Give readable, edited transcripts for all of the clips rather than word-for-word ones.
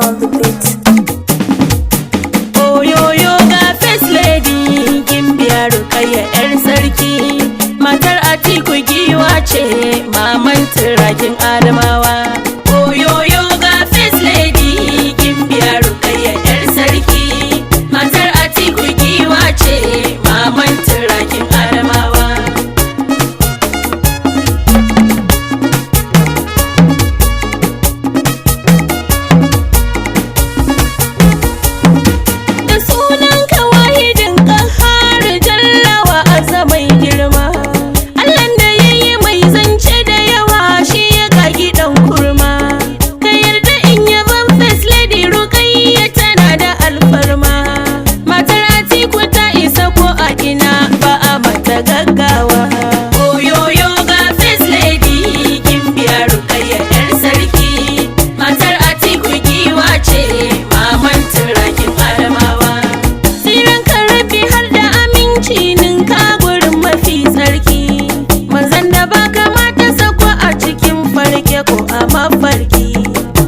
On the beat. Oyoyo ga first lady Gimbiya Rukayya yar sarki, matar Atiku giwa ce, maman turakin Adamawa. Oyoyo ga first lady Gimbiya Rukayya yar sarki, matar Atiku giwa ce, maman turakin Adamawa. Gaggawa oyoyo ga first lady Gimbiya Rukayya yar sarki, matar Atiku giwa ce, maman turakin Adamawa. Tsiran karabi har da aminci ninka gurin mafi tsarki, manzan da ba kamata sako a cikin farke ko a mafarki.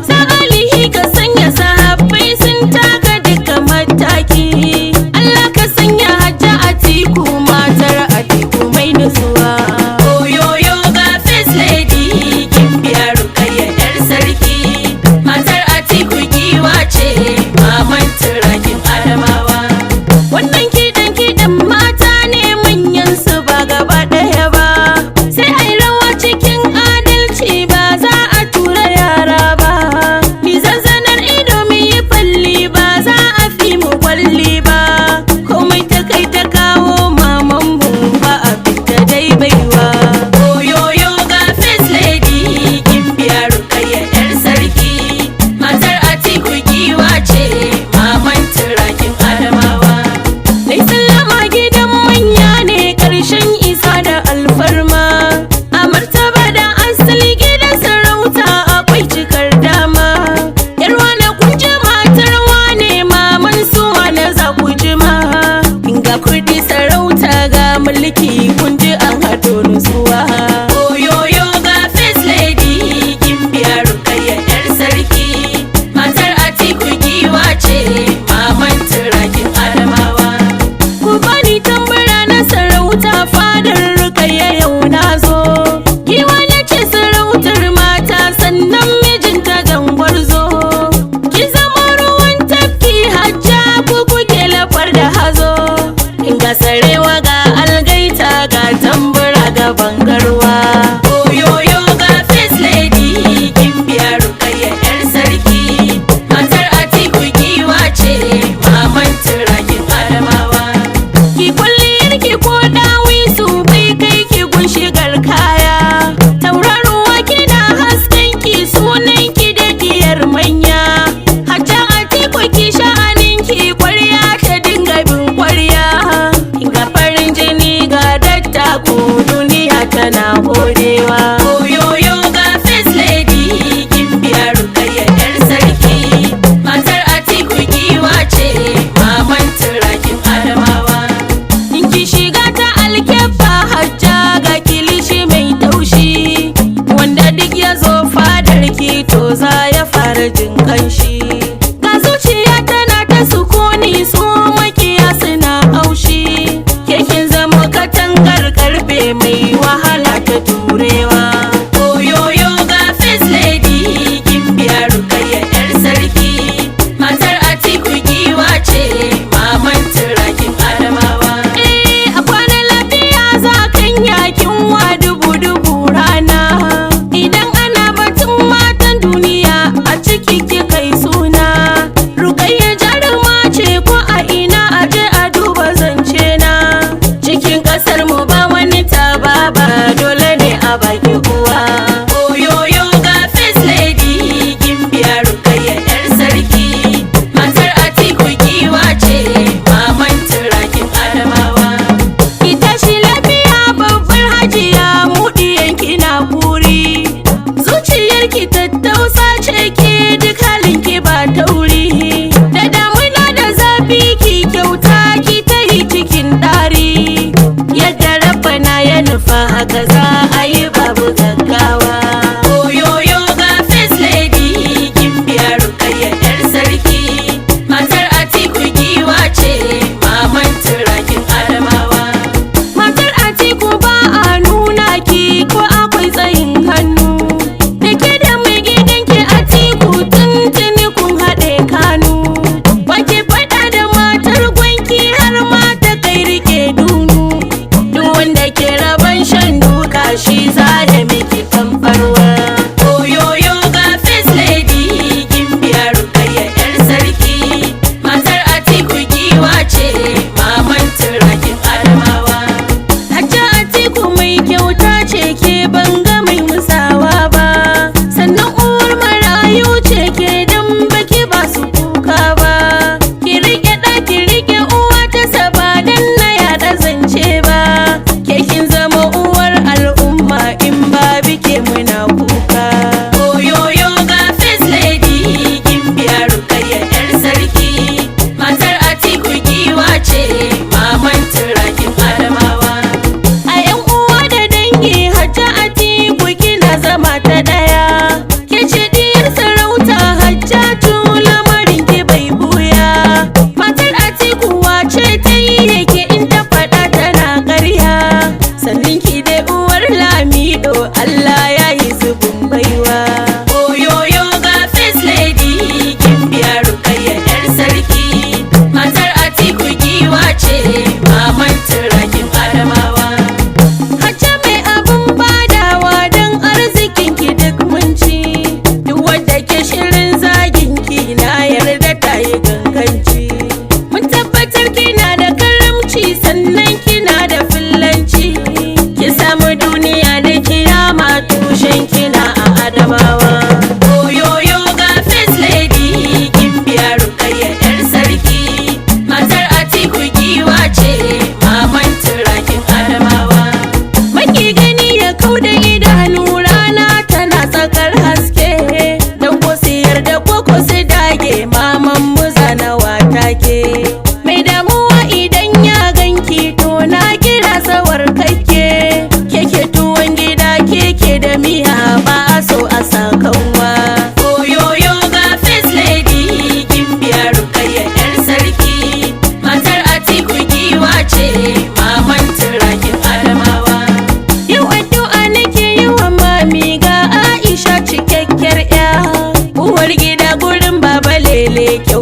Sa'alihi ka sanya sahabbai sun taka duka mataki, Allah ka sanya hajja Atiku matar Atiku mai nutsuwa. Oyoyo ga first lady Gimbiya Rukayya yar sarki, matar Atiku giwa ce, maman turakin Adamawa. Wannan kiɗan mata ne manyan su ba gaba ɗaya ba, sai ai rawa cikin adalci ba za a tura yara ba. Mi zazzanar ido mu yi falli ba za a fi mu kwalli ba, komai ta kai ta kawo maman mu ba a fita dai baiwa. Oyoyo ga first lady Gimbiya Rukayya yar sarki, matar Atiku giwa ce, maman turakin Adamawa. Dai sallama gidan manya ne ƙarshen isa da alfarma, a martaba da asali gidan sarauta akwai cikar dama. Yar wane kun ji matar wane, maman su wane za ku ji ma. Ga kuɗi sarauta ga mulki kun ji an haɗo nutsuwa. Oyoyo ga first lady Gimbiya Rukayya yar sarki, matar Atiku giwa ce, maman turakin Adamawa. Ku bani tambara na sarauta fadar Rukayya yau na zo. Giwa na ce sarautar mata sannan mijinta gangwarzo. Ki zama ruwan tafki hajja ku kuke lafar da hazo. Ga sarewa ga algaita ga tambura ga bangarwa. Oyoyo ga first lady Gimbiya Rukayya yar sarki, matar Atiku giwa ce, maman turakin Adamawa. Ki kulliyar ki ko dawi su bai kai ki gun shigar kaya, tauraruwa kina hasken ki sunan ki da diyar manya. Hajja Atiku ki sha'anin ki kwarya ta dinga bin kwarya, ga farin jini ga dattako duniya tana godewa. Oyoyo ga first lady Gimbiya Rukayya yar sarki, matar Atiku giwa ce, maman turakin Adamawa. In ki shiga ta alkebba hajja ga kilishi mai taushi, wanda duk ya zo fadar ki to za ya fara jin kanshi. Ga zuciya tana ta sukuni su makiya suna haushi, kekin zama katangar karfe mai wahala ta turewa. Oyoyo ga first lady Gimbiya Rukayya yar sarki, matar Atiku giwa ce, maman turakin Adamawa. A kwana lafiya za kan yakin wa dubu rana, idan ana batun matan duniya a ciki ki kai suna. Rukayya jaruma ce ko a ina aje a duba zance na, cikin ƙasar mu ba wani taba ba dole ne a baki uwa. Oyoyo ga first lady Gimbiya Rukayya yar sarki, matar Atiku giwa ce, maman turakin Adamawa. Ki tashi lafiya babbar hajiya muɗiyan kina buri, zuciyar ki ta tattausa ce ke duk halin ki ba tauri, da damuna da zafi ki kyauta ki ta yi cikin ɗari, yadda rabbana ya nufa haka za a yi babu gaggawa. Oyoyo ga first lady Gimbiya Rukayya yar sarki, matar Atiku giwa ce maman turakin Adamawa. Matar Atiku ba a nuna ki ko akwai tsayin hannu, da ke da mai gidanki Atiku tuntuni kun haɗe kanu. Wake faɗa da matar gwanki har ma ta kai rike dunu, duk wanda ke raban shan duka shi za ya miki famfarwa. Oyoyo ga first lady Gimbiya Rukayya yar sarki, matar Atiku giwa ce maman turakin Adamawa. Hajja Atiku mai kyauta ce ke banga mai musawa ba, sannan uwar marayu ce ke dan baki ba su kuka ba. Ki rike ɗa ki rike uwa ta saba dan na yaɗa zance ba, ke kin zama uwar al'umma in ba bike muna kuka. Oyoyo ga first lady Gimbiya Rukayya yar sarki, matar Atiku giwa ce maman turakin Adamawa. A yan uwa da dangi Hajja Atiku kina zama ta ɗaya, ke ce diyar sarauta Hajjatu lamarin ki bai buya. Matar Atiku wace ta yi yake in ta faɗa tana ƙarya, sannan ki dai uwar Lamido Allah ya yi zubin baiwa. Oyoyo ga first lady Gimbiya Rukayya yar sarki, matar Atiku giwa ce maman turakin Adamawa. Hajja mai abin badawa don arzikin ki duk mun ci, duk wanda ke shirin zagin ki na yarda ta yi ganganci. Mun tabbatar kina da karamci sannan kina da fillanci, ki samu duniya da kiyama tushen kina a Adamawa. Oyoyo ga first lady Gimbiya Rukayya yar sarki, matar Atiku giwa ce maman turakin Adamawa. Maki gani ya kauda idanu rana tana tsakar haske, dan ko su yarda ko su dage maman mu zanawa take. Mai damuwa idan ya ganki to na kira sawar kake, keke tuwon gida keke da miya ba a so a sakanwa. Oyoyo ga first lady Gimbiya Rukayya yar sarki, matar Atiku giwa ce maman turakin Adamawa. Yau addu'a nake yi wa mami ga Aisha cikakkiyar ya, uwar gida gurin baba lele kyau